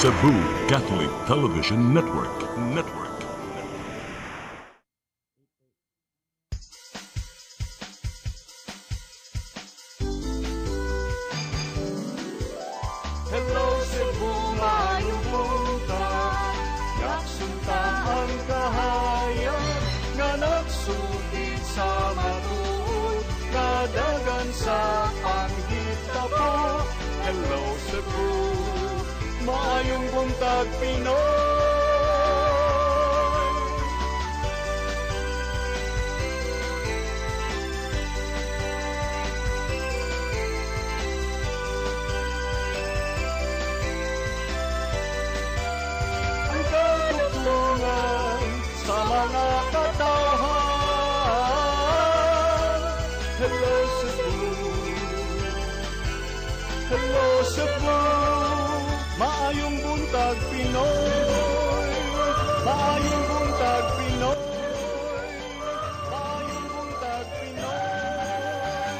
Cebu Catholic Television Network. Hello Cebu, maayong buntag. Nagsunta ang kahayan nga nagsugid sa matuod, nadagan sa panghitabo. Hello Cebu, maayong buntag Pinoy. Ang katutulungan sa mga katawhan. Hello Cebu, hello Cebu, maayong buntag Pinoy, maayong buntag Pinoy, maayong buntag Pinoy.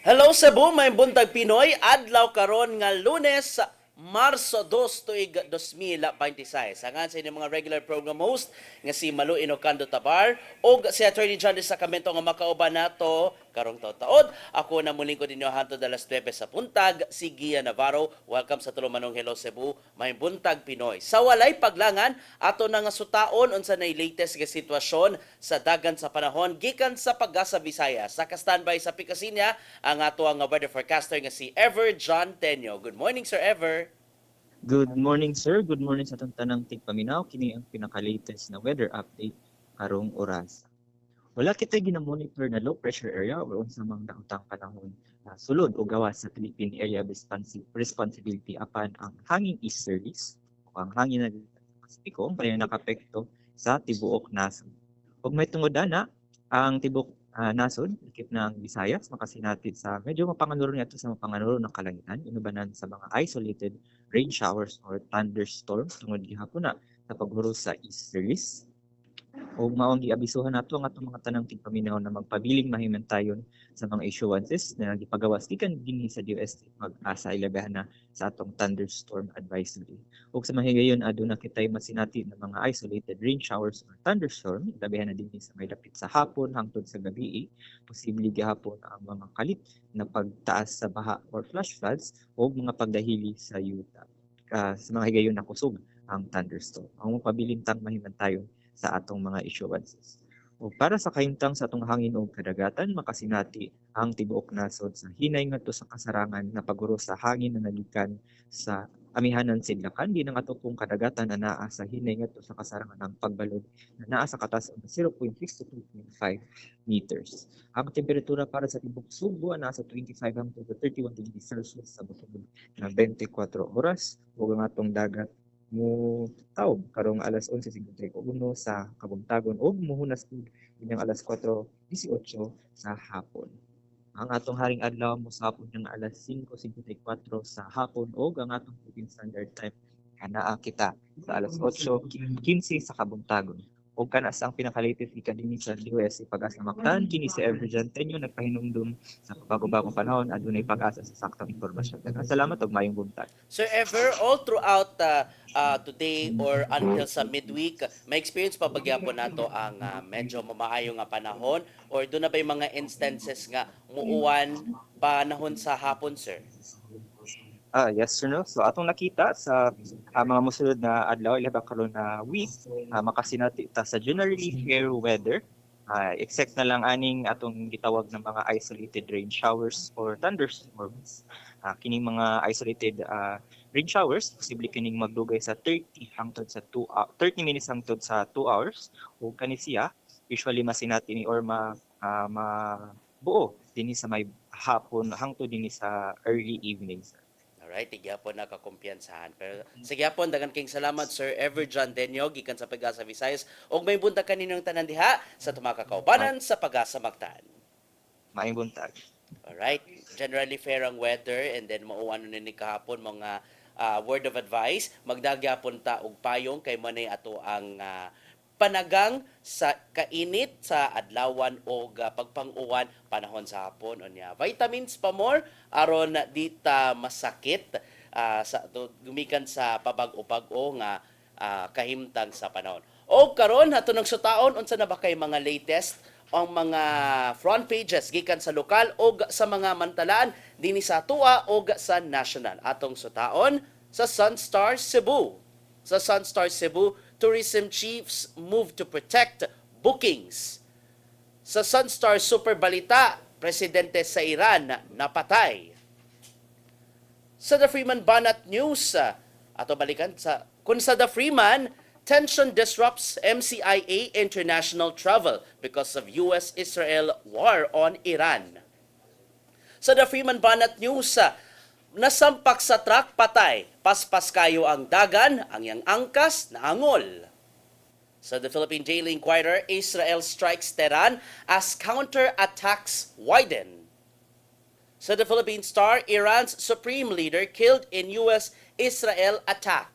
Hello Cebu, may buntag Pinoy, adlaw karon nga Lunes, Marso 2 tuig 2026. Hangan sa inyong mga regular program host nga si Malu Inocando Tabar o si Attorney John de Sacramento nga makauban nato karong taon. Ako na muling ko dinyo hantod alas 9 sa puntag, si Gia Navarro. Welcome sa Tulumanong Hello Cebu, may buntag Pinoy. Sa walay paglangan, ato na nga sutaon unsa nay latest nga sitwasyon sa dagan sa panahon gikan sa Pag-asa Visayas. Sa ka-standby sa Pikasinya ang ato ang weather forecaster nga si Ever John Tenyo. Good morning, Sir Ever. Good morning, sir. Good morning sa atong tanang tigpaminaw. Kini ang pinaka-latest na weather update karong oras. Wala kita ginamonitor na low pressure area o unsa mang daotang panahon sulod o gawas sa Philippine Area Responsibility apan ang hangin easterlies o ang hangin na Pasipiko kaya nakapekto sa tibuok nasod. Ug may tungod ana ang tibuok nasod, ikip ng Visayas, makasinatid sa medyo mapanganuro niya sa mapanganuro ng kalangitan, inubanan sa mga isolated rain showers or thunderstorms tungod gihapon na sa paghuro sa easterlies. O maong giabisuhan nato ang atong mga tanang tigpaminaw na magpabiling mahimantayon sa mga issuances na gipagawas gikan dinhi sa DOST mag-asa ilabahan na sa atong thunderstorm advisory. Ug sa mahigayon aduna kitay masinati ng mga isolated rain showers or thunderstorm ilabahan na dinhi sa may dapit sa hapon hangtod sa gabi. Posible gihapon ang mga kalit na pagtaas sa baha or flash floods o mga pagdahili sa yuta. Sa mga higayon na kusog ang thunderstorm. Ang mapabilintang mahimantayon sa atong mga issuances. O para sa kahimtang sa atong hangin o kadagatan, makasinati ang tibuok nasod sa hinay ngadto sa kasarangan na pagguro sa hangin na nagikan sa amihanan sidlakan di nga atong kadagatan na naa sa hinay ngadto sa kasarangan ng pagbalod na naa sa katas of 0.6 to 2.5 meters. Ang temperatura para sa tibuok Subo nasa 25 hangtod 31 degrees Celsius sa butod na 24 oras ug ang atong dagat mo taw karong alas 11:51 sa kabuntagon ug mohunas pud inyang alas 4:18 sa hapon. Ang atong haring adlaw mo sa hapon ng alas 5:54 sa hapon ug ang atong Philippine Standard Time anaa kita sa alas 8:15 sa kabuntagon. O kana sa ang pinaka-latest gikan dinhi sa DOST Pag-asa Mactan, kini si Everjan Tenyo nagpahinumdum sa bago-bagong panahon adunay pag-asa sa saktong impormasyon. Daghang salamat ug maayong buntag. Sir Ever, all throughout today or until sa midweek, may experience pa ba gyapon nato ang medyo mamaayo nga panahon or doon na ba yung mga instances nga muuwan panahon sa hapon, sir? Yes, sir, no? So atong nakita sa mga mosunod na adlaw ilaba karon na week, makasinati ta sa generally fair weather. Except na lang aning atong gitawag ng mga isolated rain showers or thunderstorms. Kining mga isolated rain showers posible kining magdugay sa 30 minutes hangtod sa 2 hours o kani siya usually masinati ni or mabuo dinhi sa may hapon hangtod dinhi sa early evening. Alright, tigyapon na kakumpiyansahan. Pero sa gyapon, daghang king salamat Sir Ever John Tenyo gikan sa Pag-asa Visayas ug may buntag kaninong tanan diha sa tumakakaubanan sa Pag-asa Mactan. Maayong buntag. Alright, generally fair ang weather and then mauwan ni kahapon mga word of advice, magdagyapon ta og payong kay manay ato ang panagang sa kainit sa adlawan o pagpang-uwan panahon sa hapon. Onya, vitamins pa more aron di ta masakit gumikan sa pabag-o nga kahimtang sa panahon. O karon hato ng sutaon unsa na ba kay mga latest ang mga front pages gikan sa lokal o sa mga mantalaan dinhi sa atua o sa national. Atong sutaon sa Sunstar Cebu. Sa Sunstar Cebu, tourism chiefs move to protect bookings. Sa Sunstar Super Balita, presidente sa Iran napatay. Sa The Freeman Banat News, ato balikan sa kung sa The Freeman, tension disrupts MCIA international travel because of US-Israel war on Iran. Sa The Freeman Banat News, nasampak sa truck patay, paspas kayo ang dagan, ang yang angkas na angol. Sa The Philippine Daily Inquirer, Israel strikes Tehran as counter-attacks widen. Sa The Philippine Star, Iran's supreme leader killed in US-Israel attack.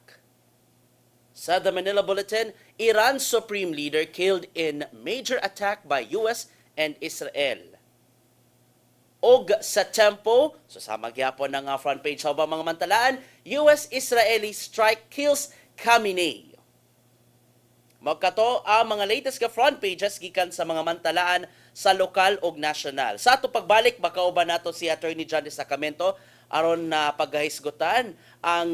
Sa The Manila Bulletin, Iran's supreme leader killed in major attack by US and Israel. Og sa Tempo, susama gyapon ng front page sa mga mantalaan, US-Israeli strike kills Khamenei. Magkato ang mga latest ka front pages gikan sa mga mantalaan sa lokal ug nasyonal. Sa ato pagbalik, makauban nato si Attorney John de Sacramento aron na paghahisgutan ang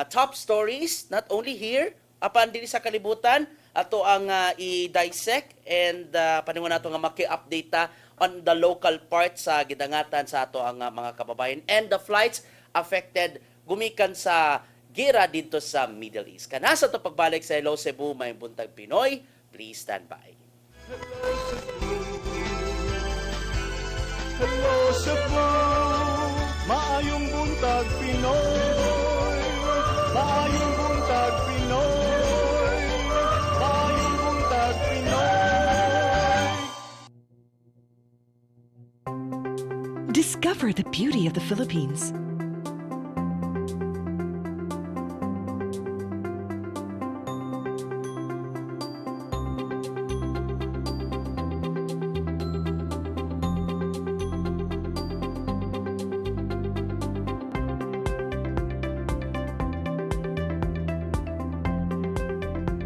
top stories not only here apan dili sa kalibutan ato ang i-dissect and paningon nato nga maki-update ta on the local part sa gidangatan sa ato ang mga kababayan and the flights affected gumikan sa gira dito sa Middle East. Kanasa to pagbalik sa Hello Cebu, may buntag Pinoy. Please stand by. Hello Cebu, maayong buntag Pinoy. Maayong buntag Pinoy. Maayong buntag Pinoy. Discover the beauty of the Philippines.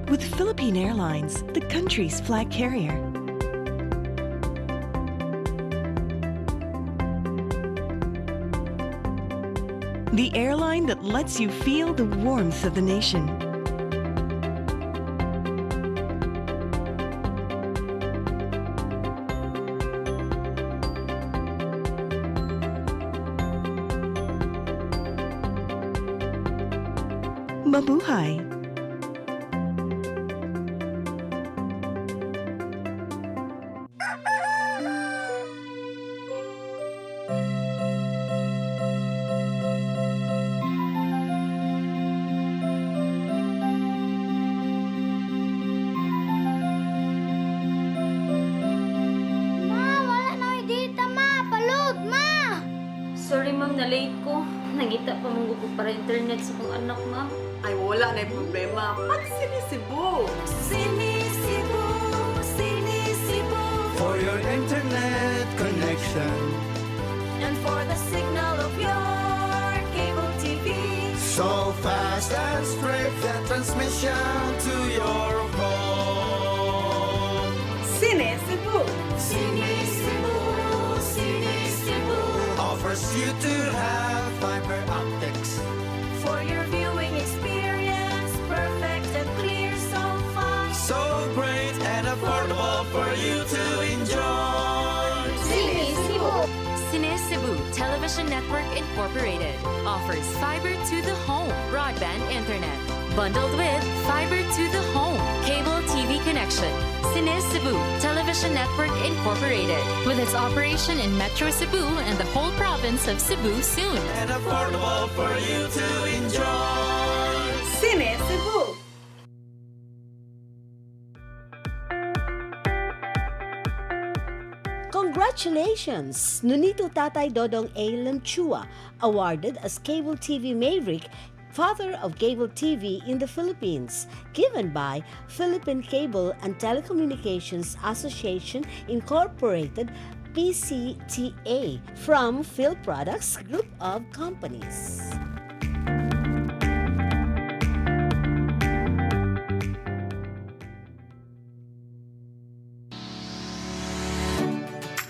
With Philippine Airlines, the country's flag carrier. The airline that lets you feel the warmth of the nation. Mabuhay! Wala na dita, ma. Palud, ma. Sorry ma'am, na-late ko. Nangita pa mong gusto para internet sa kong anak, ma'am. Ay, wala na yung problema. Mag-Sinisibu! Sinisibu, Sinisibu. For your internet connection, And for the signal of your cable TV. so fast and straight, the transmission to your home. Sinisibu! Sinisibu, Sinisibu. Offers you to have fiber optics. For your viewing experience, perfect and clear so far. So great and affordable for you to enjoy. Sinisibu. Cine Cebu Television Network Incorporated offers fiber to the home broadband internet bundled with fiber to the home cable TV connection. Cine Cebu Television Network Incorporated with its operation in Metro Cebu and the whole province of Cebu soon. And affordable for you to enjoy. Sinisibu! Congratulations! Nunito Tatay Dodong A. Lamchua, awarded as Cable TV Maverick, Father of Cable TV in the Philippines, given by Philippine Cable and Telecommunications Association Incorporated, PCTA, from Phil Products Group of Companies.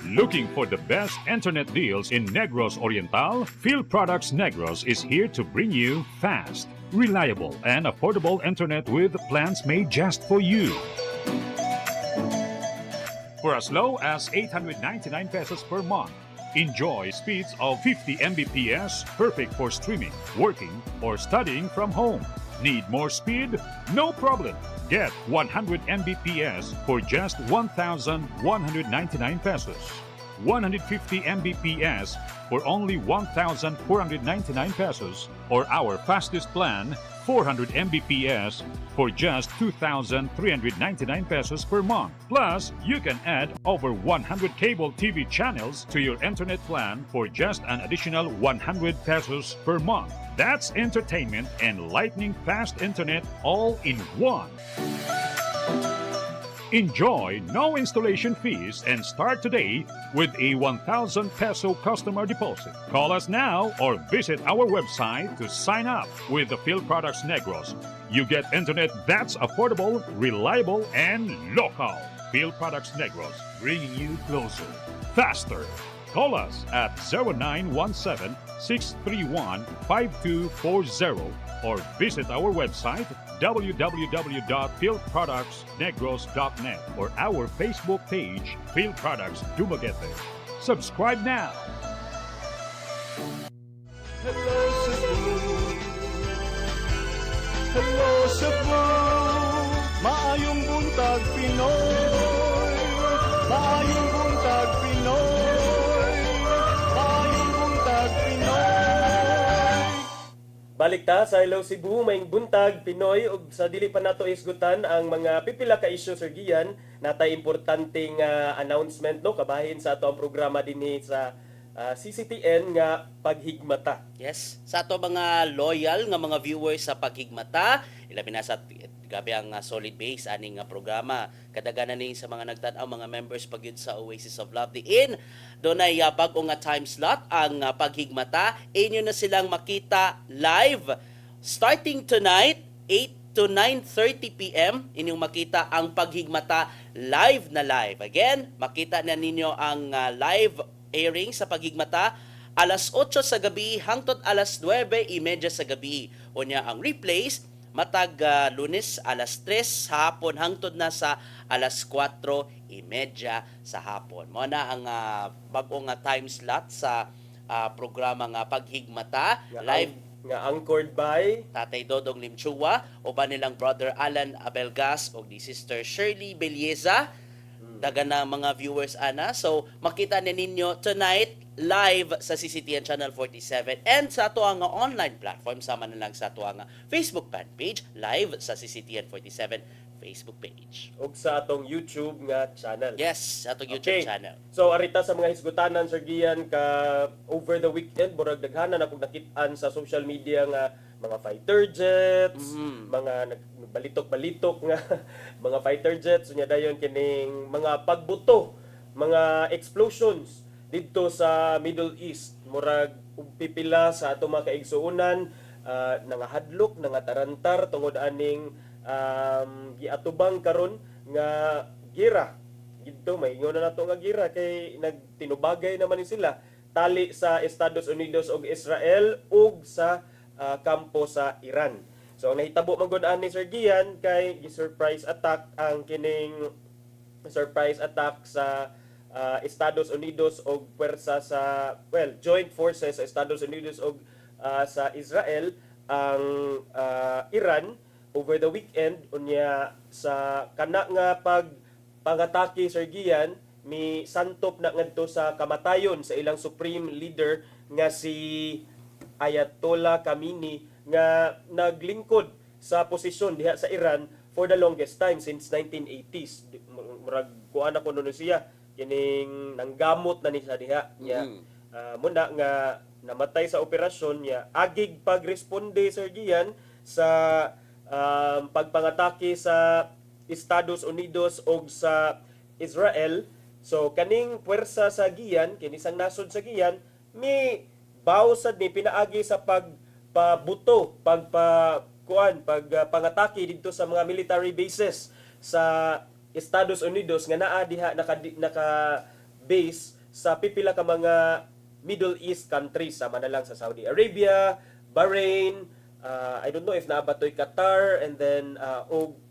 Looking for the best internet deals in Negros Oriental? Field Products Negros is here to bring you fast, reliable, and affordable internet with plans made just for you. For as low as 899 pesos per month, enjoy speeds of 50 Mbps, perfect for streaming, working, or studying from home. Need more speed? No problem. Get 100 Mbps for just 1,199 pesos. 150 Mbps for only 1,499 pesos, or our fastest plan, 400 Mbps for just 2,399 pesos per month. Plus, you can add over 100 cable TV channels to your internet plan for just an additional 100 pesos per month. That's entertainment and lightning fast internet all in one. Enjoy no installation fees and start today with a 1,000 peso customer deposit. Call us now or visit our website to sign up with the Field Products Negros. You get internet that's affordable, reliable, and local. Field Products Negros, bringing you closer, faster. Call us at 0917-631-5240 or visit our website www.fieldproductsnegros.net or our Facebook page, Field Products Dumaguete. Subscribe now. Hello Cebu, hello Cebu, maayong buntag Pinoy, maayong buntag Pinoy, maayong buntag Pinoy. Balik ta sa Hello Cebu, maing buntag Pinoy ug sa dili pa nato isgutan ang mga pipila ka isyu Sir Gian, natay importanteng announcement no kabahin sa ato ang programa dinhi sa CCTN nga paghigmata. Yes, sa ato mga loyal nga mga viewers sa paghigmata, ilabi na sa gabi ang solid base aning nga programa. Kadaghanan ni sa mga nagtan-aw mga members pagyud sa Oasis of Love diin. Dunay bag-o nga time slot ang paghigmata. Inyo na silang makita live starting tonight 8 to 9:30 PM. Inyong makita ang paghigmata live na live. Again, makita na ninyo ang live airing sa paghigmata alas 8 sa gabi hangtod alas 9:30 sa gabi. Unya ang replays matag Lunes alas 3 sa hapon hangtod na sa alas 4:30 sa hapon. Mao na ang bag-o nga time slot sa programa nga paghigmata live nga anchored by Tatay Dodong Limchua, uban nilang brother Alan Abelgas ug ni sister Shirley Belieza. Dagan na mga viewers ana. So makita ni ninyo tonight live sa CCTN Channel 47 and sa ato nga online platform sama na lang sa ato nga Facebook fan page live sa CCTN 47 Facebook page. ug sa atong YouTube nga channel. Yes, sa atong YouTube Okay. channel. So arita sa mga hisgutanan Sir Gian ka over the weekend murag daghanan akong nakit-an sa social media nga mga fighter jets, mga balitok-balitok nga mga fighter jets unya dayon kining mga pagbuto, mga explosions didto sa Middle East murag pipila sa ato mga kaigsuonan nangahadlok, nangatarantar tungod aning giatubang karon nga gira didto may ingon na nato nga gira kay nagtinubagay naman ni sila tali sa Estados Unidos ug Israel ug sa kampo sa Iran. So ang nahitabo man gud ani Sir Gian kay surprise attack ang kining surprise attack sa Estados Unidos ug puwersa sa joint forces sa Estados Unidos ug sa Israel ang Iran over the weekend unya sa kana nga pangatake Sir Gian mi santop na ngadto sa kamatayon sa ilang supreme leader nga si Ayatollah Khamenei nga naglingkod sa posisyon diha sa Iran for the longest time since 1980s. Murag kuan ako nuno siya kining nanggamot na ni sa diha niya. Muna nga namatay sa operasyon niya agig pagresponde Sir Gian sa pagpangatake sa Estados Unidos o sa Israel. So kaning puwersa sa Gian, kinisang nasod sa Gian, mi bawsad ni pinaagi sa pagpabuto, pagpangatake dito sa mga military bases sa Estados Unidos nga naa diha naka base sa pipila ka mga Middle East countries, sama na lang sa Saudi Arabia, Bahrain, I don't know if naabatoy Qatar, and then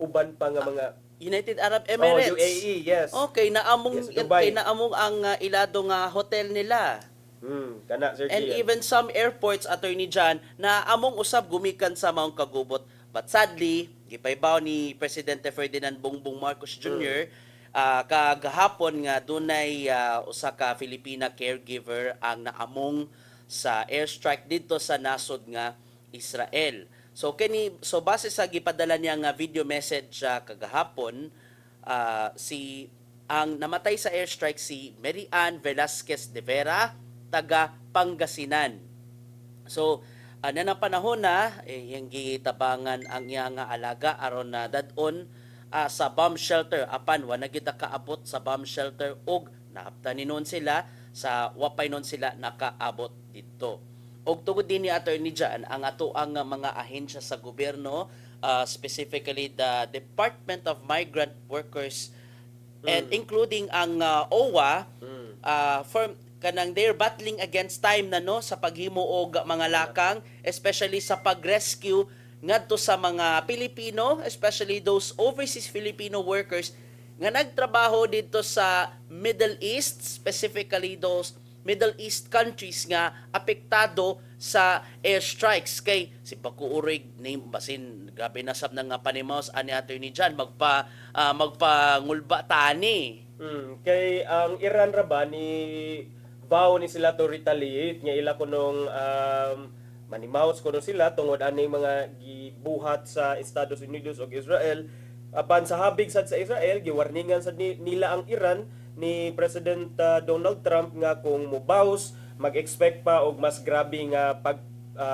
uban pa nga mga United Arab Emirates. UAE, yes. Okay, naamong Yes, Dubai. naamong ang ilado nga hotel nila. Kana Sir And Gian. even some airports, Attorney John, na among usab gumikan sa Mount Kagubot. But sadly, gipaybaw ni Presidente Ferdinand Bongbong Marcos Jr. Kagahapon nga dunay usa ka Filipina caregiver ang naamong sa airstrike dito sa nasod nga Israel. So base sa gipadala niya nga video message kagahapon, ang namatay sa airstrike si Mary Ann Velasquez de Vera, taga Pangasinan. So na panahon na yung gitabangan ang iya nga alaga aron na dadon sa bomb shelter apan wa na kita kaabot sa bomb shelter og naaptan ni noon sila sa wapay noon sila nakaabot dito. Og tungod din ni Attorney Jan, ang ato ang mga ahensya sa gobyerno, specifically the Department of Migrant Workers and including ang OWA, kanang they're battling against time na no sa paghimo og mga lakang, especially sa pag-rescue ngadto sa mga Pilipino, especially those overseas Filipino workers nga nagtrabaho dito sa Middle East, specifically those Middle East countries nga apektado sa airstrikes. Kay si Pakuurig name basin grabe nasab na nga panimaos ani Attorney John magpangulba tani. Kay ang Iran ra ba ni vow ni sila to retaliate nga ila kunong manimaos kuno sila tungod ani mga gibuhat sa Estados Unidos ug Israel. Apan sa habig sad sa Israel giwarningan sad nila ang Iran ni President Donald Trump nga kung mubaws mag-expect pa og mas grabe nga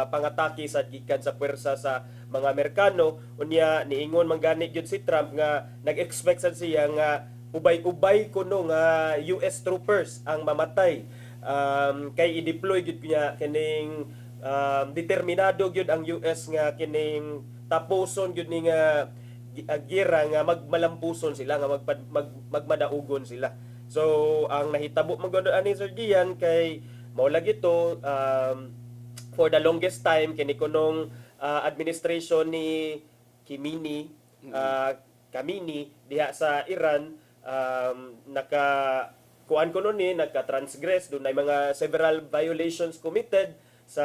pangatake sa gikan sa puwersa sa mga Amerikano. Unya niingon man gani gyud si Trump nga nag-expect sad siya nga ubay-ubay kuno nga US troopers ang mamatay. Kay i-deploy gyud niya kining determinado gyud ang US nga kining tapuson gyud ni nga gira nga magmalampuson sila nga magmadaugon sila. So ang nahitabo magod ani Sir Gian kay mao lagi to for the longest time kini kunong administration ni Khamenei diha sa Iran kuan kuno ni nagka-transgress dunay mga several violations committed sa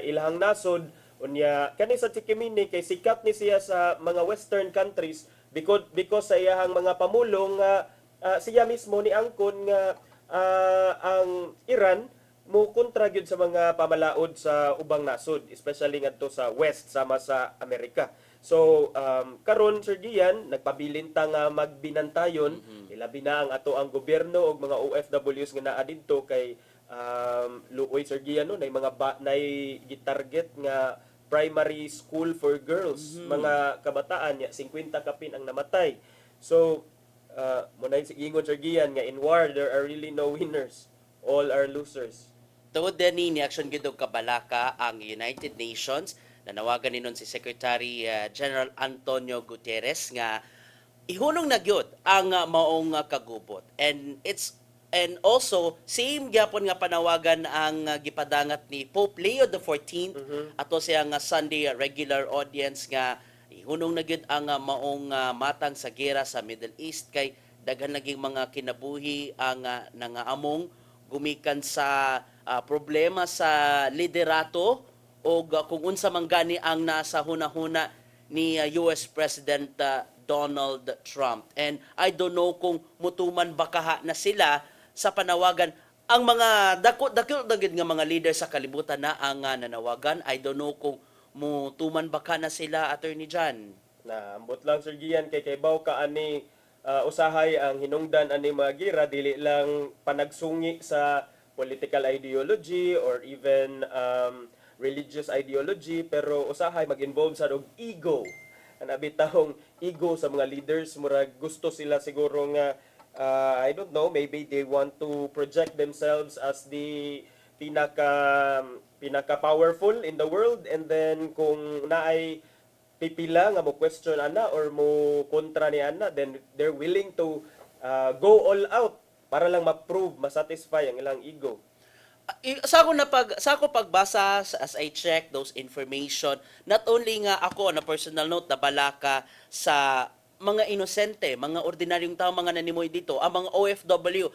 ilahang nasod. Unya kani sa Khamenei kay sikat ni siya sa mga western countries because sa iyahang mga pamulong siya mismo ni angkon nga ang Iran mo kontra gyud sa mga pamalaod sa ubang nasod, especially ngadto sa west sama sa Amerika. So karon Sir Gian nagpabilin ta nga magbinantayon ilabi na ang ato ang gobyerno og mga OFWs nga naa didto kay luoy Sir Gian no nay mga nay gitarget nga primary school for girls, mga kabataan nya 50 kapin ang namatay. So munay ingon Sir Gian nga in war there are really no winners, all are losers. Tungod din ni action gid og kabalaka ang United Nations, nanawagan ninon si Secretary General Antonio Guterres nga ihunong na gyud ang maong kagubot. And also same gyapon nga panawagan ang gipadangat ni Pope Leo XIV ato siya nga Sunday regular audience nga ihunong na gyud ang maong matang sa gera sa Middle East kay daghan naging mga kinabuhi ang nangaamong gumikan sa problema sa liderato o kung unsa man gani ang nasa hunahuna ni US President Donald Trump. And I don't know kung mutuman bakaha na sila sa panawagan. Ang mga dako dagit nga mga leader sa kalibutan na ang nanawagan. I don't know kung mutuman baka na sila, Attorney John. Na ambot lang Sir Gian kay baw ka ani usahay ang hinungdan ani mga gira dili lang panagsungi sa political ideology or even religious ideology, pero usahay mag-involve sa og ego. Anabitahong ego sa mga leaders, murag gusto sila siguro nga I don't know, maybe they want to project themselves as the pinaka powerful in the world, and then kung naay pipila nga mo question ana or mo kontra ni ana, then they're willing to go all out para lang ma-prove, ma-satisfy ang ilang ego. Sa ako pagbasa as I check those information, not only nga ako na personal note na balaka sa mga inosente, mga ordinaryong tao, mga nanimoy dito, ang mga OFW,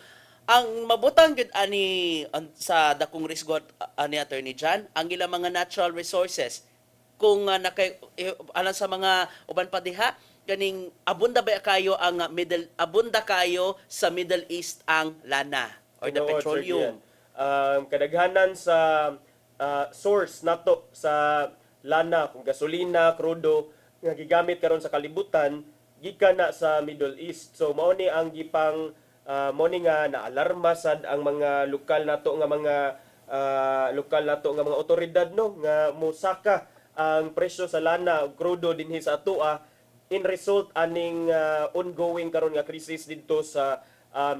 ang mabutang gud ani sa dakong risgo ani Attorney John, ang ilang mga natural resources kung alang sa mga uban pa diha kaning abunda ba kayo ang abunda kayo sa Middle East ang lana or the Tinuod, Sir petroleum. Gian. Kadaghanan sa source nato sa lana, kung gasolina, krudo nga gigamit karon sa kalibutan gikan na sa Middle East. So mao ni ang gipang mao ni nga naalarma sad ang mga lokal nato nga mga otoridad no nga mosaka ang presyo sa lana ug krudo dinhi sa atoa in result aning ongoing karon nga krisis didto sa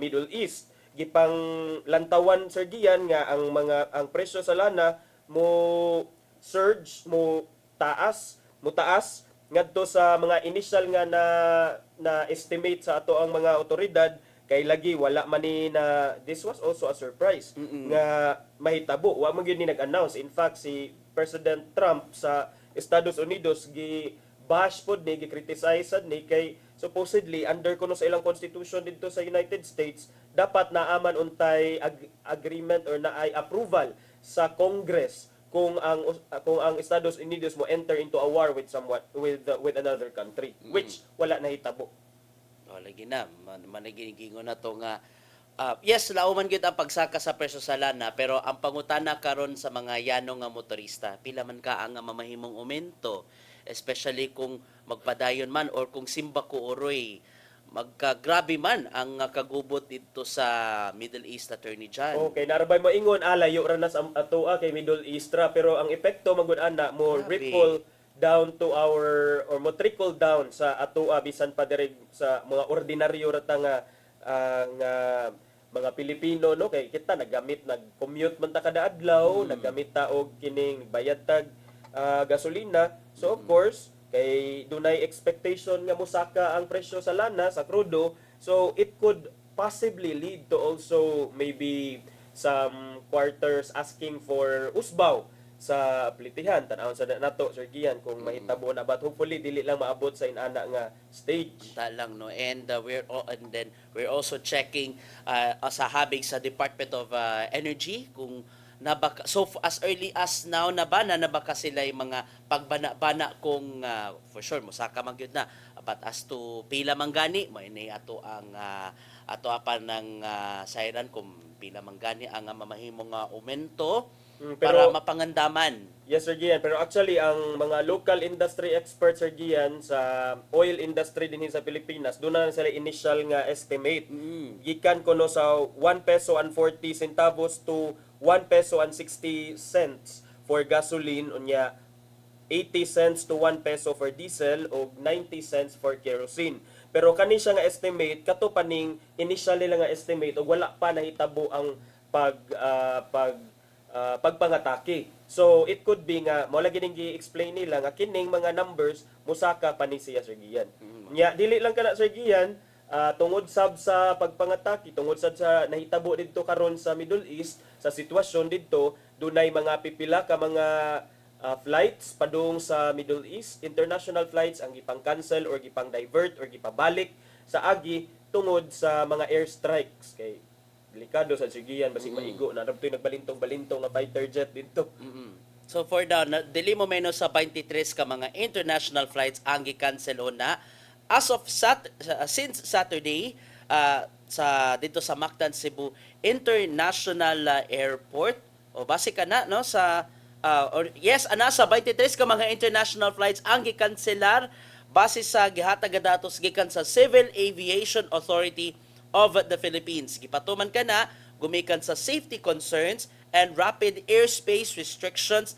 Middle East. Gipang lantawan Sir Gian nga ang presyo sa lana mo surge, mo taas ngadto sa mga initial nga na estimate sa ato ang mga otoridad kay lagi wala man ni na this was also a surprise nga mahitabo wa man gyud ni nag-announce. In fact si President Trump sa Estados Unidos bash pod ni gi-criticize sad ni kay supposedly under kuno sa ilang constitution dito sa United States dapat naaman untay agreement or naay approval sa Congress kung ang Estados Unidos mo enter into a war with with another country which wala nahitabo. Lagi na managingingon na to nga yes lauman gyud ang pagsaka sa presyo sa lana pero ang pangutana karon sa mga yanong nga motorista pila man ka ang mamahimong aumento especially kung magpadayon man or kung simba ko oroy magkagrabe man ang kagubot dito sa Middle East, Attorney John. Okay, narabay mo ingon layo ra na sa atoa kay Middle East ra pero ang epekto magud ana mo ripple down to our or mo trickle down sa atoa bisan pa diri sa mga ordinaryo ra ta nga mga Pilipino no kay kita nag-commute man ta kada adlaw, naggamit ta og kining bayad tag gasolina. So of course, kay dunay expectation nga mosaka ang presyo sa lana sa krudo, so it could possibly lead to also maybe some quarters asking for usbaw sa plitihan. Tan-awon sa nato Sir Gian kung mahitabo na but hopefully dili lang maabot sa inana nga stage. Ta lang no and we're also checking sa habig sa Department of Energy kung nabaka so as early as now na baka sila yung mga pagbana-bana kung for sure mosaka man gyud na but as to pila man gani mo ini ato ang ato apan ng siren kung pila man gani ang mamahimong aumento para mapangandaman. Yes Sir Gian, pero actually ang mga local industry experts Sir Gian sa oil industry dinhi sa Pilipinas doon na sila initial nga estimate. Gikan kuno sa 1 peso and 40 centavos to 1 peso and 60 cents for gasoline unya 80 cents to 1 peso for diesel o 90 cents for kerosene. Pero kani siya nga estimate kato paning initial nila nga estimate ug wala pa nahitabo ang pagpangatake. So it could be nga mo lagi ning gi-explain nila nga kining mga numbers musaka pa ni siya Sir Gian. Nya dili lang kana Sir Gian tungod sab sa pagpangatake, tungod sab sa nahitabo didto karon sa Middle East sa sitwasyon didto dunay mga pipila ka mga flights padung sa Middle East, international flights ang gipang-cancel or gipang-divert or gipabalik sa agi tungod sa mga airstrikes kay delikado sa Sigian basig maigo na rabtoy nagbalintong-balintong na fighter jet dito. So for now, dili mo menos sa 23 ka mga international flights ang gi-cancel na as of since Saturday sa dito sa Mactan Cebu International Airport o base ka na no sa ana sa 23 ka mga international flights ang gi-cancelar base sa gihatag datos gikan sa Civil Aviation Authority of the Philippines. Gipatuman ka na gumikan sa safety concerns and rapid airspace restrictions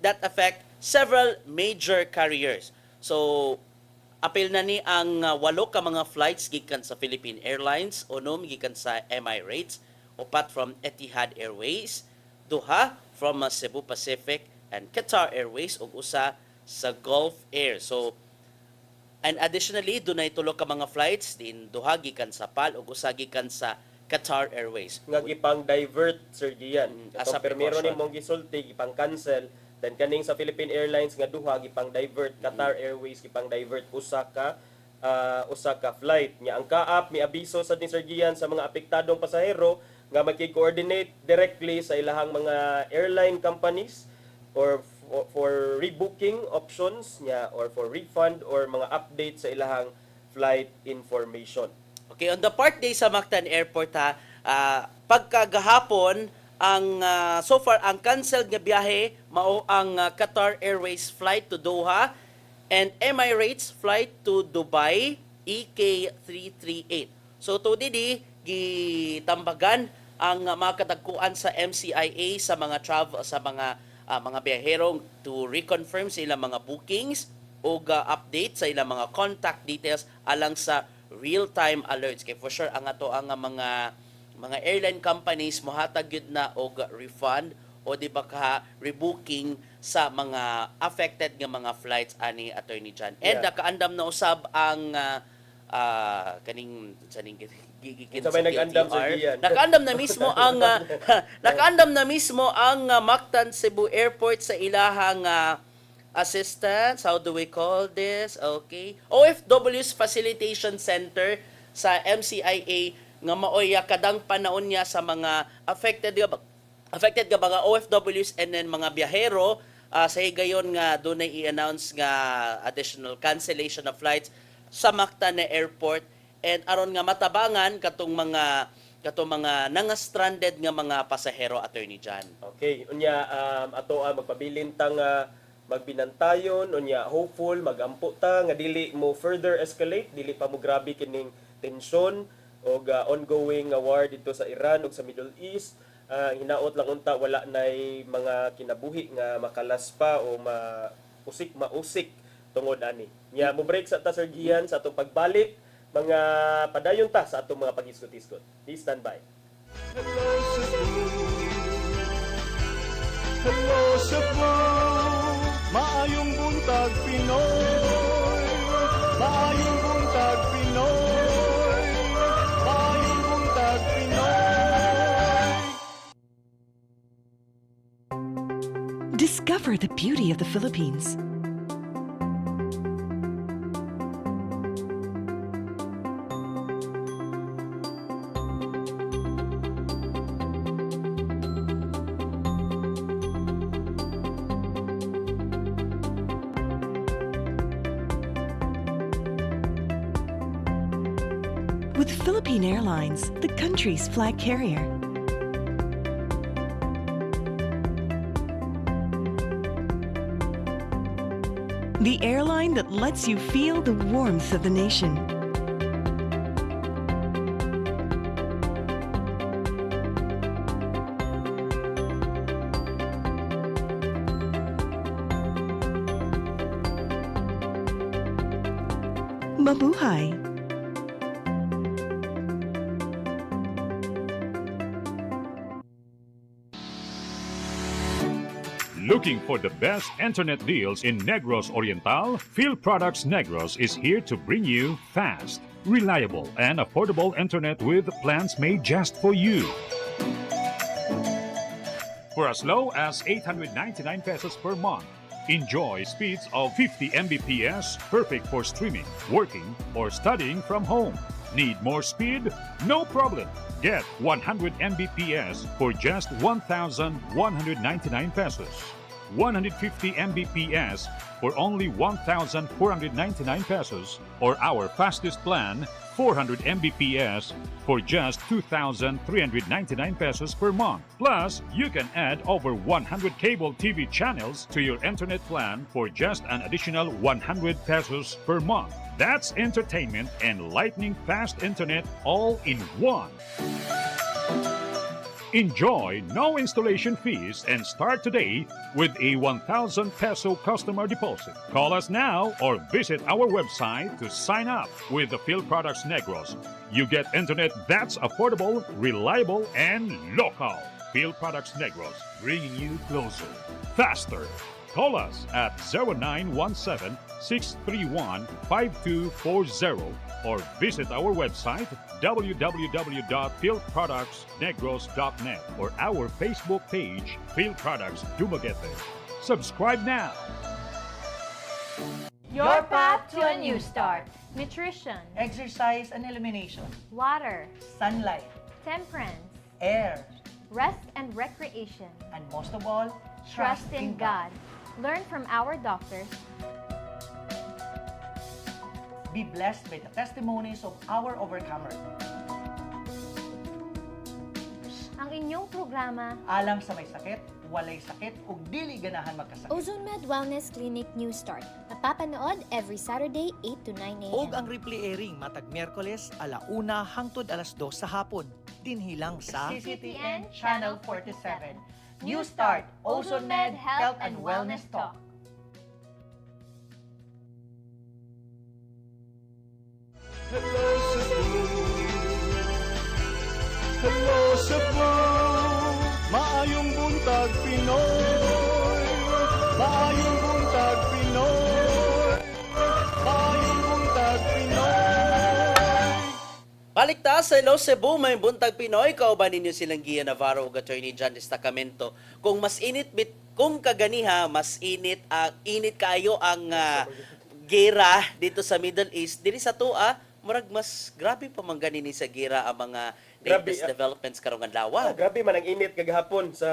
that affect several major carriers. So apil na ni ang 8 ka mga flights gikan sa Philippine Airlines, 6 gikan sa Emirates, 4 from Etihad Airways, 2 from Cebu Pacific and Qatar Airways ug usa sa Gulf Air. So and additionally dunay 3 ka mga flights din 2 gikan sa PAL ug usa gikan sa Qatar Airways. nga gipang divert Sir Gian. As a Katong permiro precaution. ni mong gisulti gipang cancel, then kaning sa Philippine Airlines nga duha gipang divert, Qatar Airways gipang divert usa ka flight nya. Ang kaap mi abiso sa ni Sir Gian sa mga apektadong pasahero nga magki-coordinate directly sa ilahang mga airline companies or for rebooking options nya or for refund or mga update sa ilahang flight information. Okay, on the part day sa Mactan Airport ha, pagkagahapon ang so far ang canceled nga biyahe mao ang Qatar Airways flight to Doha and Emirates flight to Dubai EK338. So to didi gitambagan ang mga katagkuan sa MCIA sa mga travel sa mga biyahero to reconfirm sa ilang mga bookings o update sa ilang mga contact details alang sa real-time alerts. Kaya for sure, ang ato ang mga airline companies mohatag yun na og refund o di ba ka rebooking sa mga affected nga mga flights ani Attorney John. And nakaandam na usab ang kaning Sabay nag-andam sa Gian. Nakaandam na mismo ang nakaandam na mismo ang Mactan Cebu Airport sa ilahang assistance, how do we call this? Okay. OFW's Facilitation Center sa MCIA nga maoy kadang panahon niya sa mga affected nga mga OFWs and then mga biyahero sa higayon nga dunay i-announce nga additional cancellation of flights sa Mactan na airport and aron nga matabangan katong mga nanga-stranded nga mga pasahero, Attorney John. Okay, unya ato magpabilin ta nga magbinantayon, unya hopeful magampo ta nga dili mo further escalate, dili pa mo grabe kining tensyon o ongoing war dito sa Iran ug sa Middle East. Hinaot lang unta wala nay mga kinabuhi nga makalas pa o mausik tungod ani. Nya mo break sa ta Sir Gian sa atong pagbalik mga padayon ta sa atong mga pag-iskot-iskot. Please stand by. Hello Cebu, maayong buntag Pinoy, maayong buntag Pinoy, maayong buntag Pinoy. Discover the beauty of the Philippines. With Philippine Airlines, the country's flag carrier. The airline that lets you feel the warmth of the nation. Mabuhay! Looking for the best internet deals in Negros Oriental? Phil Products Negros is here to bring you fast, reliable, and affordable internet with plans made just for you. For as low as 899 pesos per month, enjoy speeds of 50 Mbps, perfect for streaming, working, or studying from home. Need more speed? No problem. Get 100 Mbps for just 1,199 pesos. 150 Mbps for only 1,499 pesos, or our fastest plan, 400 Mbps for just 2,399 pesos per month. Plus, you can add over 100 cable TV channels to your internet plan for just an additional 100 pesos per month. That's entertainment and lightning fast internet all in one. Enjoy no installation fees and start today with a 1,000 peso customer deposit. Call us now or visit our website to sign up with the Phil Products Negros. You get internet that's affordable, reliable, and local. Phil Products Negros, bringing you closer, faster, Call us at 0917-631-5240 or visit our website www.fieldproductsnegros.net or our Facebook page, Field Products Dumaguete. Subscribe now. Your path to a new start. Nutrition, Exercise and elimination. water, Sunlight. temperance, Air. rest and recreation. And most of all, Trust in God. Learn from our doctors. Be blessed by the testimonies of our overcomers. Ang inyong programa, Alam sa may sakit, walay sakit, ug dili ganahan magkasakit. Ozone Med Wellness Clinic New Start. Napapanood every Saturday 8 to 9 a.m. Og ang replay airing matag Miyerkules 1:00 hangtod 2:00 sa hapon. Dinhilang sa CCTN Channel 47. New Start, Ozone Med Health and Wellness Talk. Hello Cebu, maayong buntag Pinoy, maayong buntag Pinoy, maayong buntag Pinoy. Balikta sa Hello Cebu, may buntag Pinoy, kauban ninyo silang Gia Navarro ug Attorney John Destacamento. Kung mas init kung kaganiha, mas init kayo ang gera dito sa Middle East. Dili sa tua, murag mas grabe pa man ganini sa gera ang mga latest developments karong adlaw. Grabe man ang init kagahapon sa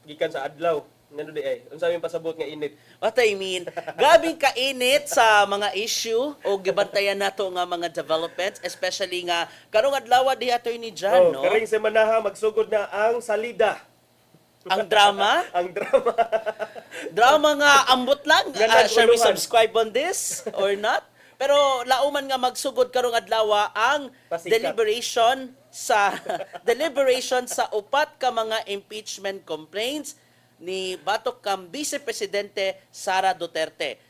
gikan sa adlaw. Nano di ay, unsa yung pasabot nga init? What I mean, grabe kainit sa mga issue o gibantayan nato nga mga developments, especially nga karong adlaw di Attorney John, no? Karing semana magsugod na ang salida. Ang drama? Ang drama. Drama nga ambot lang. Shall we naguluhan. subscribe on this or not? Pero lauman nga magsugod karong adlaw ang Pasikat. deliberation sa upat ka mga impeachment complaints ni batok kang Vice Presidente Sara Duterte.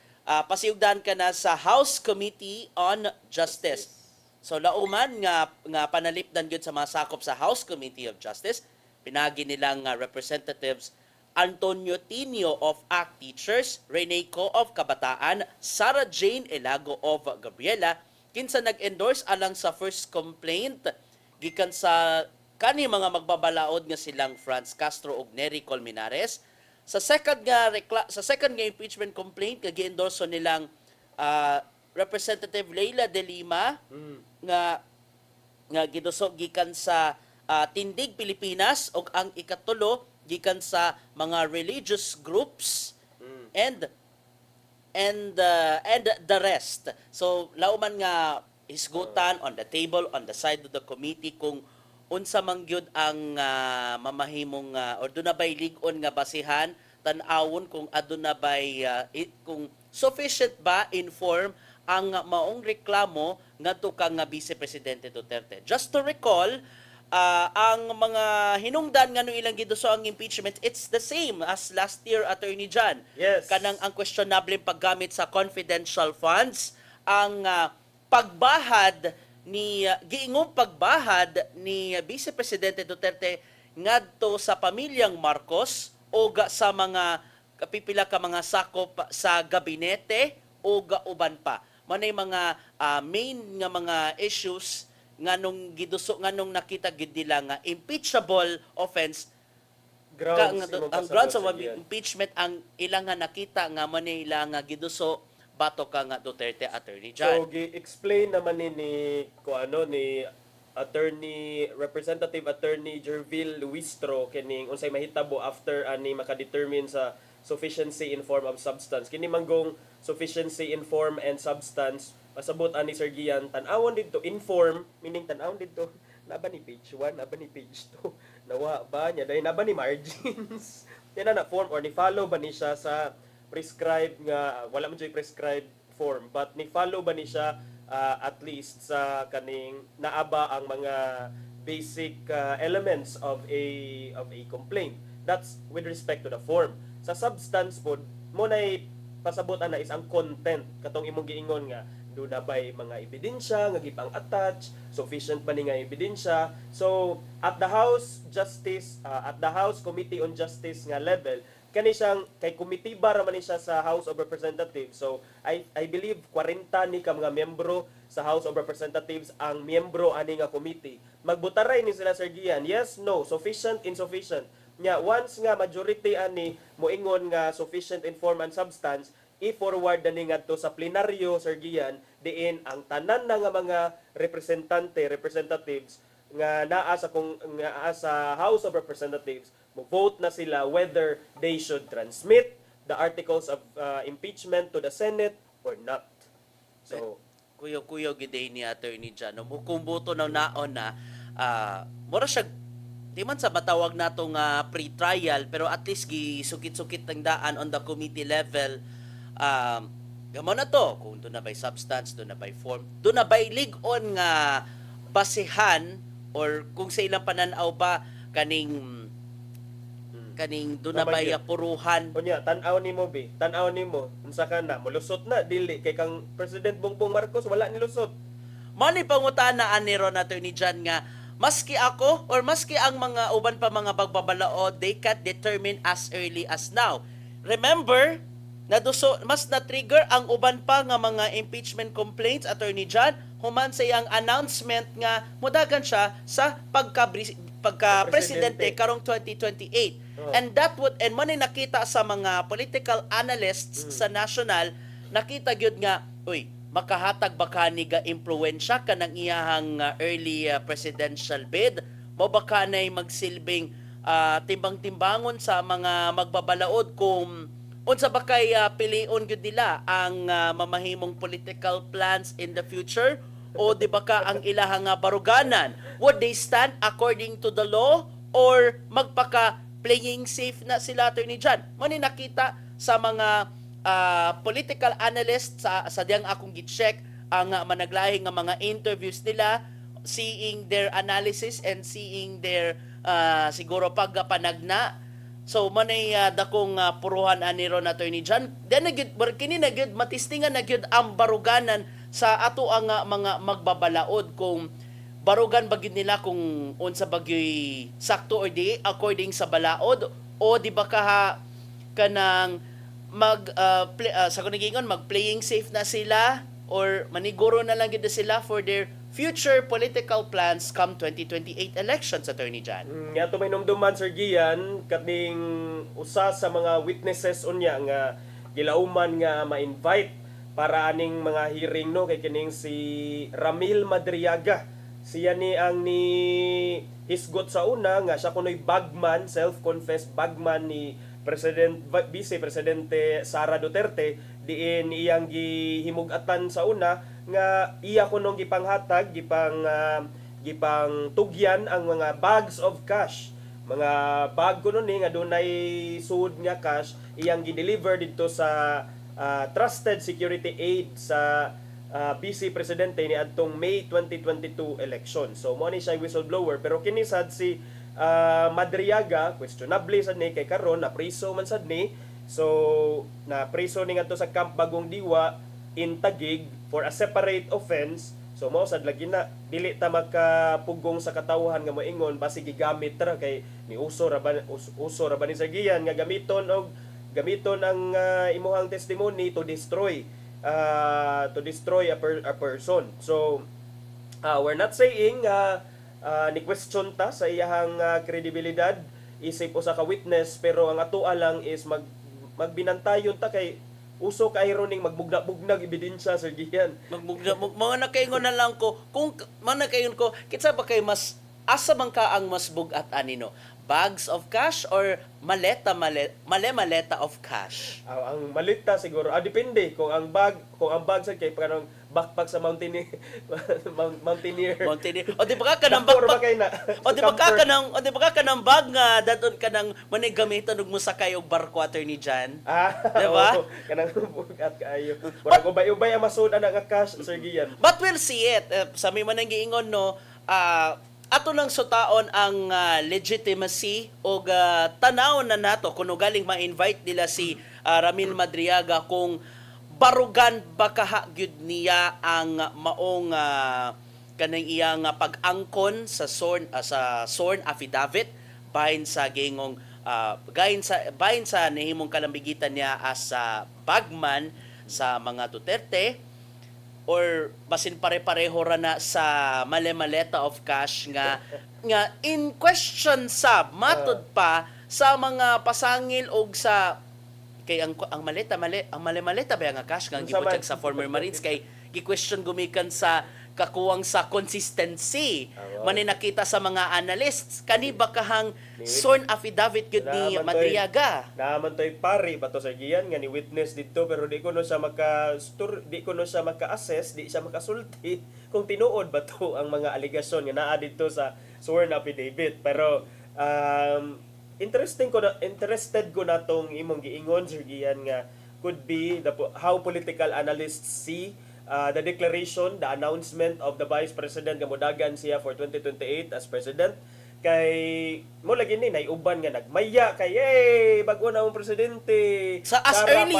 Pasiugdan ka na sa House Committee on Justice. So lauman nga panalipdan gyud sa mga sakop sa House Committee of Justice, pinagi nilang representatives Antonio Tinio of ACT Teachers, Rene Co of Kabataan, Sarah Jane Elago of Gabriela, kinsa nag-endorse alang sa first complaint gikan sa kani mga magbabalaod nga silang Franz Castro ug Nery Colmenares. Sa second nga impeachment complaint nga gi-endorse nilang Representative Leila De Lima nga gidusog gikan sa Tindig Pilipinas ug ang ikatulo gikan sa mga religious groups and the rest. So lauman nga hisgutan on the table on the side of the committee kung unsa man gyud ang mamahimong or dunay bay lig-on nga basihan tan-awon kung aduna bay kung sufficient ba inform ang maong reklamo ngadto kang Vice Presidente Duterte. Just to recall, ang mga hinungdan nga nung ilang giduso ang impeachment, it's the same as last year, Attorney John. Yes. Kanang ang questionable paggamit sa confidential funds, ang giingong pagbahad ni Vice Presidente Duterte ngadto sa pamilyang Marcos o sa mga kapipila ka mga sakop sa gabinete o uban pa. Manay mga main nga mga issues nganong giduso nganong nakita gid nila nga impeachable offense ang grounds of impeachment ang ilang nga nakita nga manila nga giduso bato ka nga Duterte Attorney John. So gi-explain naman ni Representative Attorney Jervil Luistro kining unsay mahitabo after ani makadetermine sa sufficiency in form of substance. Kini manggong sufficiency in form and substance pasabot ani Sir Gian tan-awon didto inform meaning tan-awon didto naba ni page 1 naba ni page 2 nawa ba nya dahil naba ni margins yan na form or ni follow ba ni siya sa prescribed nga wala man jud prescribed form but ni follow ba ni siya at least sa kaning naaba ang mga basic elements of a complaint. That's with respect to the form. Sa substance pod mo nay pasabutan na is ang content katong imong giingon nga do na bay mga ebidensya nga gipang attach, sufficient ba ni nga ebidensya. So at the House Committee on Justice nga level kani siyang kay komitiba ra man ni siya sa House of Representatives. So I believe 40 ni ka mga miyembro sa House of Representatives ang miyembro ani nga committee. Magbutaray ni sila Sir Gian. Yes, no, sufficient, insufficient. Nya once nga majority ani moingon nga sufficient in form and substance, i-forward na ni ngadto sa plenaryo Sir Gian, diin ang tanan na nga mga representatives nga naa sa House of Representatives mo-vote na sila whether they should transmit the articles of impeachment to the Senate or not. So, kuyo giday ni Attorney Jan. Kung boto na naon na, mura siya, di man sa matawag natong pre-trial, pero at least gisukit-sukit ng daan on the committee level. Gamo na to, kung doon na by substance, doon na by form, doon na by ligon nga basihan, or kung sa ilang pananaw ba, kaning doon na bay puruhan. Unya, tan-aw nimo be, tan-aw nimo unsa ka na molusot na dili kay kang President Bongbong Marcos wala ni lusot. Mani pangutana ani ron Attorney Jan nga maski ako or maski ang mga uban pa mga bagbabalaod, they can determine as early as now. Remember, mas na-trigger ang uban pa nga mga impeachment complaints, Attorney Jan, human sa iyang announcement nga mudagan siya sa pagka-presidente karong 2028. And that would, and man nakita sa mga political analysts sa national, nakita gyud nga, uy, makahatag ba ka ni ga impluwensya ka ng iyahang early presidential bid? Mo ba ka na'y magsilbing timbang-timbangon sa mga magbabalaod kung unsa ba kay pilion gyud nila ang mamahimong political plans in the future? O di ba ka ang ilahang baruganan? Would they stand according to the law or magpaka playing safe na sila, Attorney Jan? Mani nakita sa mga political analysts sa diyang akong gi-check ang managlahi nga mga interviews nila, seeing their analysis and seeing their siguro pagpanagna. So manay dakong puruhan ani ron, Attorney Jan. Then kini na gyud matistingan na gyud ang baruganan sa ato ang mga magbabalaod kung barugan bagid nila kung unsa bagyoy sakto or di according sa balaod, o di ba kanang sa kunigingon mag playing safe na sila or maniguro na lang gid sila for their future political plans come 2028 elections, Attorney Jan. Nga to may numduman Sir Gian kaning usa sa mga witnesses unya nga gilauman nga ma-invite para aning mga hearing no kay kining si Ramil Madriaga. Siya ni ang ni hisgot sa una nga siya kunoy bagman, self-confessed bagman ni Vice Presidente Sara Duterte, diin iyang gihimug-atan sa una nga iya kunong gipanghatag, gipang tugyan ang mga bags of cash. Mga bag kuno ni nga dunay sud nga cash, iyang gi-deliver dito sa trusted security aid sa Vice Presidente ni adtong May 2022 election. So mo ni siya whistleblower, pero kini sad si Madriaga questionable sad ni kay karon na priso man sad ni. So na priso ni ngadto sa Camp Bagong Diwa in Taguig for a separate offense. So mao sad lagi na dili ta magkapugong sa katawhan nga moingon basi gigamit ra kay ni uso ra ba ni Sir Gian nga gamiton ang imuhang testimony to destroy a person. So we're not saying ni question ta sa iyahang kredibilidad isip usa ka witness, pero ang atoa lang is magbinantayon ta kay uso ka ironing magbugna-bugnag ebidensya, Sir Gian. Mga nakaingon na lang ko, kung mga nakaingon ko, kitsa ba kay mas asa man ka ang mas bugat anino? Bags of cash or maleta of cash? Ang maleta siguro. Depende kung ang bag sa kay parang backpack sa mountaineer. O di ba ka nang backpack? O di ba ka nang bag nga daton ka nang manigamiton og musakay og barko, Attorney Jan? Di ba? Kanang bugat kaayo. Murag ubay-ubay ang masud ana nga cash, Sir Gian. But we'll see it. Sa may man giingon no, ato lang sutaon ang legitimacy o tanaw na nato kung galing ma-invite nila si Ramil Madriaga kung barugan ba kahagyud niya ang maong kanang iyang pag-angkon sa sworn affidavit bahin sa gingong bahin sa nihimong kalambigitan niya as bagman sa mga Duterte or basin pare-pareho ra na sa male-maleta of cash nga in question sab matud pa sa mga pasangil og sa kay ang male-maleta ba nga cash nga gibutyag sa former Marines kay gi-question gumikan sa kakuwang sa consistency man nakita sa mga analysts kani ba kahang sworn affidavit gud ni Madriaga naman toy pari ba to Sir Gian nga ni witness dito pero di ko no siya maka-assess di siya makasulti kung tinuod ba to ang mga aligasyon nga naa dito sa sworn affidavit pero interested ko na tong imong giingon Sir Gian nga could be how political analysts see the declaration, the announcement of the Vice President nga modagan siya for 2028 as President kay mo lagi ni naiuban nga nagmaya kay bag-o na ang presidente as early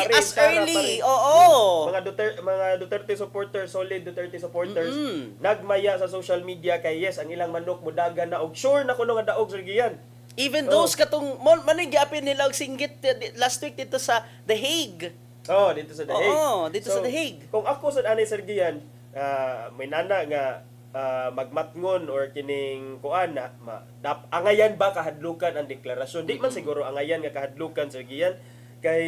mga Duterte supporters, solid Duterte supporters nagmaya sa social media kay yes ang ilang manok modagan na og sure na kuno nga daog Sir Gian. Even those katong manigapin nila og singgit last week dito sa The Hague. Dito sa The Hague. Sa The Hague. Kung ako sa Anay Sir Gian, may nana nga magmatngon or kining kuan na angayan ba kahadlukan ang deklarasyon? Di man siguro angayan nga kahadlukan Sir Gian kay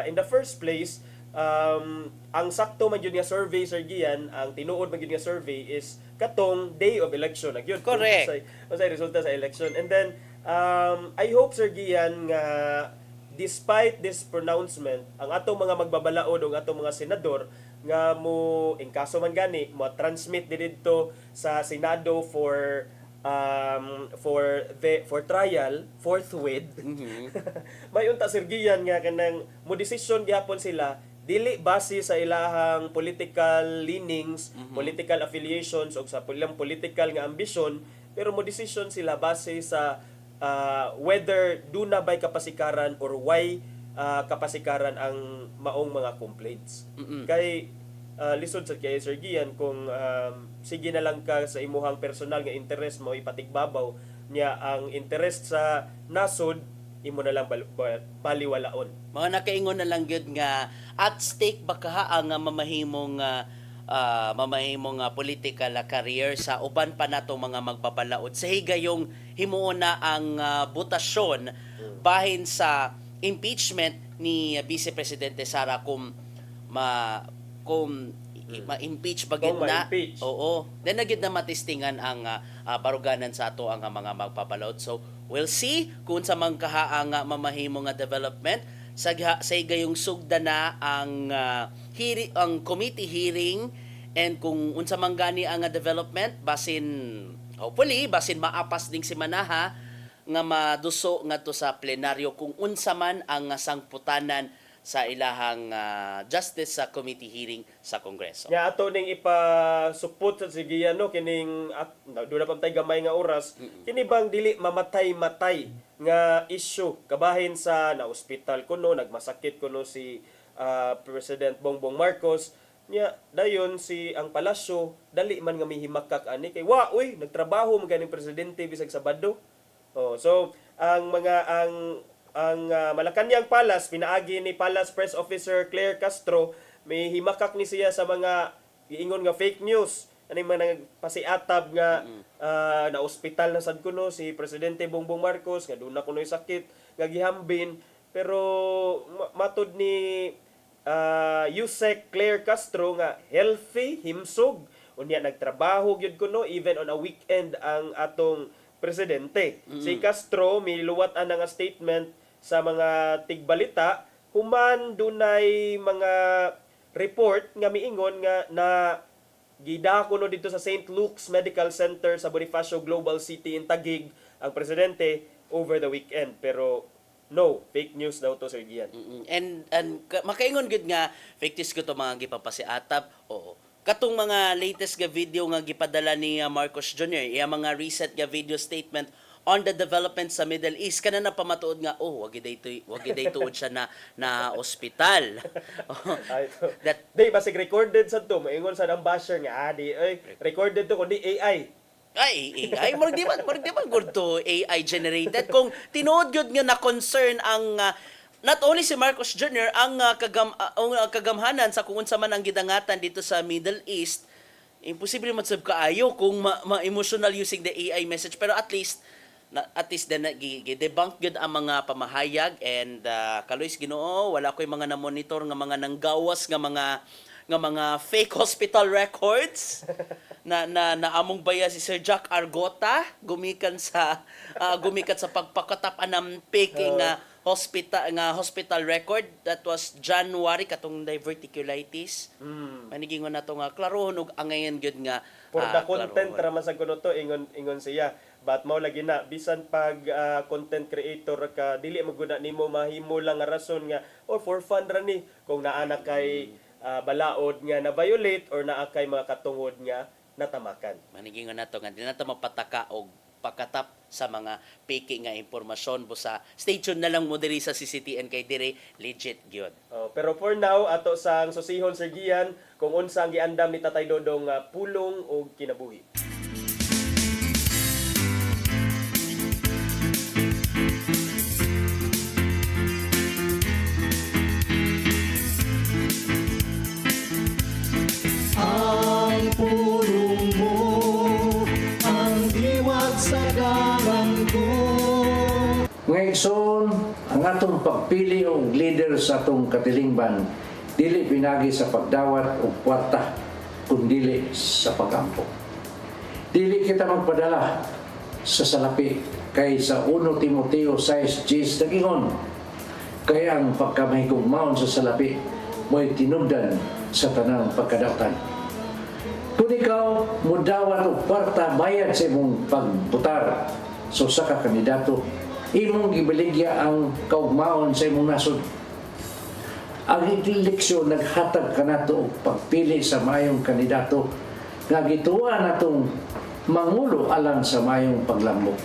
in the first place ang sakto man yun nga survey Sir Gian, ang tinuod man yun nga survey is katong day of election nagyud. Correct. Sa resulta sa election. And then I hope Sir Gian nga despite this pronouncement, ang atong mga magbabalaod o atong mga senador nga mo in kaso man gani mo transmit didto sa Senado for trial forthwith. May unta Sir Gian nga kanang mo decision gyapon sila dili base sa ilahang political leanings, political affiliations o sa ilang political nga ambisyon, pero mo decision sila base sa whether do na by kapasikaran or why kapasikaran ang maong mga complaints. Kay lisod sa kay Sir Gian kung sige na lang ka sa imuhang personal nga interest mo ipatigbabaw niya ang interest sa nasod imo na lang baliwalaon. Mga nakaingon na lang gyud nga at stake ba kaha ang mamahimong political career sa uban pa nato mga magbabalaod sa higayong himuon na ang botasyon bahin sa impeachment ni Vice Presidente Sara kung ma-impeach bagid na. Oo. Then nagid na matistingan ang baruganan sa ato ang mga magbabalaod. So we'll see kung sa man kaha ang mamahimo nga development sa higayong sugda na ang committee hearing and kung unsa man gani ang development hopefully basin maapas ding si Manaha nga maduso ngadto sa plenaryo kung unsa man ang sangputanan sa ilahang justice sa committee hearing sa Kongreso. Ya ato ning ipasupot sa sige kining do na pantay gamay nga oras kini bang dili mamatay-matay nga issue kabahin sa na-hospital kuno nagmasakit kuno si President Bongbong Marcos nya dayon si ang palasyo dali man nga mihimakak ani kay nagtrabaho man ganing presidente bisag Sabado. So ang Malacañang Palace pinaagi ni Palace Press Officer Claire Castro may himakak ni siya sa mga giingon nga fake news ani man nagpasiatab nga na ospital na sad kuno si Presidente Bongbong Marcos nga duna kunoy sakit nga gihambin pero matud ni Yusek Claire Castro nga healthy himsog unya nagtrabaho gyud kuno even on a weekend ang atong presidente. Si Castro miluwat ang nga statement sa mga tigbalita human dunay mga report nga miingon nga na gidako no dito sa St. Luke's Medical Center sa Bonifacio Global City in Taguig ang presidente over the weekend pero no, fake news daw to Sir Gian. And makaingon gud nga fake news ko to mga gipapasiatap. Oo. Katong mga latest nga video nga gipadala ni Marcos Jr. iya mga recent nga video statement on the development sa Middle East kana na pamatuod nga wag giday tuod siya na ospital. That day basig recorded sa to moingon sa ang basher nga recorded to kundi AI. AI murag di man good to AI generated kung tinuod gyud nga na concern ang not only si Marcos Jr. ang kagamhanan sa kung unsa man ang gidangatan dito sa Middle East, imposible man sab kaayo kung ma-emotional using the AI message, pero at least din gi-debunk gyud ang mga pamahayag and kaloys Ginoo wala koy mga na-monitor nga mga nanggawas nga mga fake hospital records na among baya si Sir Jack Argota gumikan sa pagpakatap anang fake nga hospital record that was January katong diverticulitis. Manigingon nato nga klarohon ug angayon gyud nga for the content ra man sa kuno to ingon siya. But mao lagi na bisan pag content creator ka dili maguna nimo mahimo lang nga rason nga for fun ra ni kung naa na kay balaod nga na violate or naa kay mga katungod nga natamakan. Manigingon nato nga di nato mapataka og pagkatap sa mga fake nga impormasyon busa stay tuned na lang mo diri sa CCTN kay dire legit gyud. Pero for now ato sang susihon Sir Gian kung unsa ang giandam ni Tatay Dodong pulong o kinabuhi. Ang pulong mo ang diwag sa dalan ko. Ngayon, ang atong pagpili og leader sa atong katilingban dili pinagi sa pagdawat og kwarta kundi sa pagampo. Dili kita magpadala sa salapi kay sa 1 Timoteo 6:10 nagingon kay ang pagkamahigugmaon sa salapi mo'y tinubdan sa tanang pagkadautan. Kung ikaw mudawat og kwarta bayad sa imong pagbutar sa usa ka kandidato, imong gibaligya ang kaugmaon sa imong nasod. Ang eleksyon naghatag kanato og pagpili sa mayong kandidato nga gituwa natong mangulo alang sa mayong paglambok.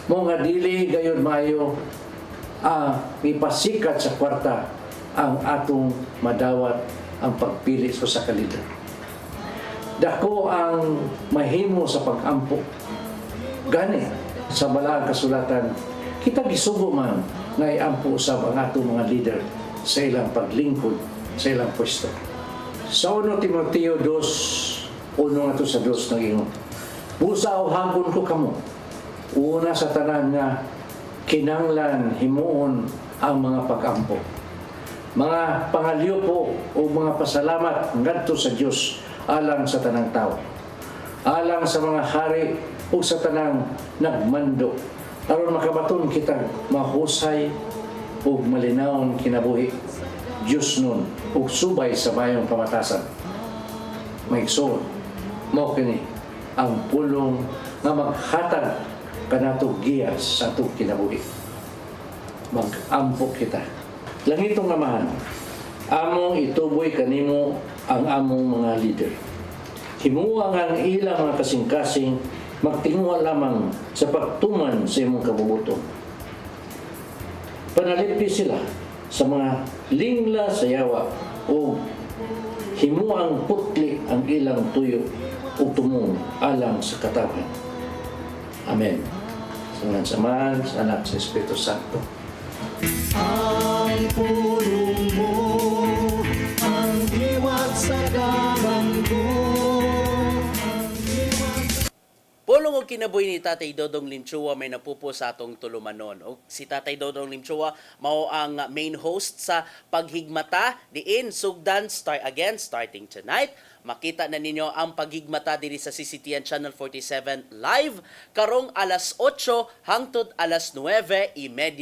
Mo nga dili gayon mayo ipasikat sa kwarta ang atong madawat ang pagpili sa kalidad. Dako ang mahimo sa pag-ampo. Gani sa balaang kasulatan, kita gisugo man nga iampo sa ang atong mga leader sa ilang paglingkod sa ilang pwesto. Sa 1 Timoteo 2, uno nga to sa 2 nagingon, busa o hagon ko kamo. Una sa tanan nga kinanglan himuon ang mga pag-ampo. Mga pangalyo po o mga pasalamat ngadto sa Dios alang sa tanang tao. Alang sa mga hari o sa tanang nagmando aron makabaton kita mahusay o malinawon kinabuhi Dios nun o subay sa mayong pamatasan. Maigsoon mao kini ang pulong nga maghatag kanato giyas sa atong kinabuhi. Mag-ampo kita. Langitong Amahan, among ituboy kanimo ang among mga leader. Himuang ang ilang mga kasing-kasing magtinguha lamang sa pagtuman sa imong kabubuton. Panalipi sila sa mga lingla sa yawa o himuang putli ang ilang tuyo o tumong alang sa katawan. Amen. Sa ngalan sa Ama, sa Anak, sa Espiritu Santo. Ang pulong mo ang diwag sa dalan ko. Pulong og kinabuhi ni Tatay Dodong Linchua may napupo sa atong tulumanon. O si Tatay Dodong Linchua mao ang main host sa Paghigmata diin sugdan starting tonight. Makita na ninyo ang Paghigmata diri sa CCTN Channel 47 live karong alas 8 hangtod alas 9:30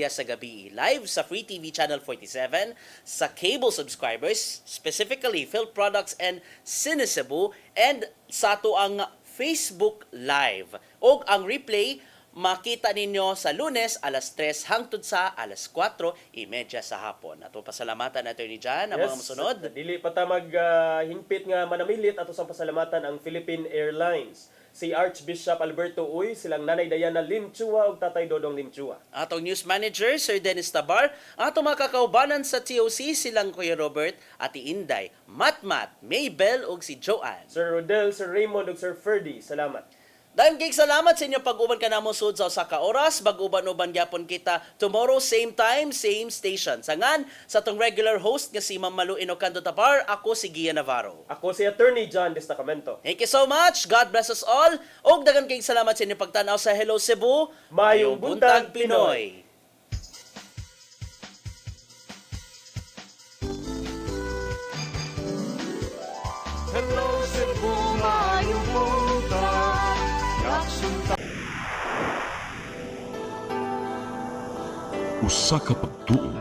sa gabi. Live sa Free TV Channel 47 sa cable subscribers, specifically Phil Products and Cine Cebu, and sa ato ang Facebook Live. Og ang replay makita ninyo sa Lunes alas 3 hangtod sa alas 4:30 sa hapon. Ato pasalamatan nato ni Jan ang mga musunod. Dili pa ta maghingpit nga manamilit ato sa pasalamatan ang Philippine Airlines. Si Archbishop Alberto Uy, silang Nanay Diana Linchua ug Tatay Dodong Linchua. Atong news manager Sir Dennis Tabar, atong mga kakaubanan sa TOC silang Kuya Robert, Ati Inday, Matmat, Maybel ug si Joanne. Sir Rodel, Sir Raymond ug Sir Ferdy, salamat. Dahil kay salamat sa inyo pag-uban ka namo sud sa usa ka oras, bag-uban-uban gyapon kita tomorrow same time, same station. Sangan sa tong regular host nga si Ma'am Malu Inocanto Tabar, ako si Gian Navarro. Ako si Attorney John Destacamento. Thank you so much. God bless us all. Og daghang kay salamat sa inyo pagtanaw sa Hello Cebu, Mayong Buntag, Pinoy. Hello Cebu, mayong buntag. Yaksunta Usa ka pagtuo.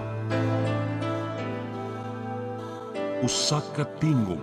Usa ka tingog.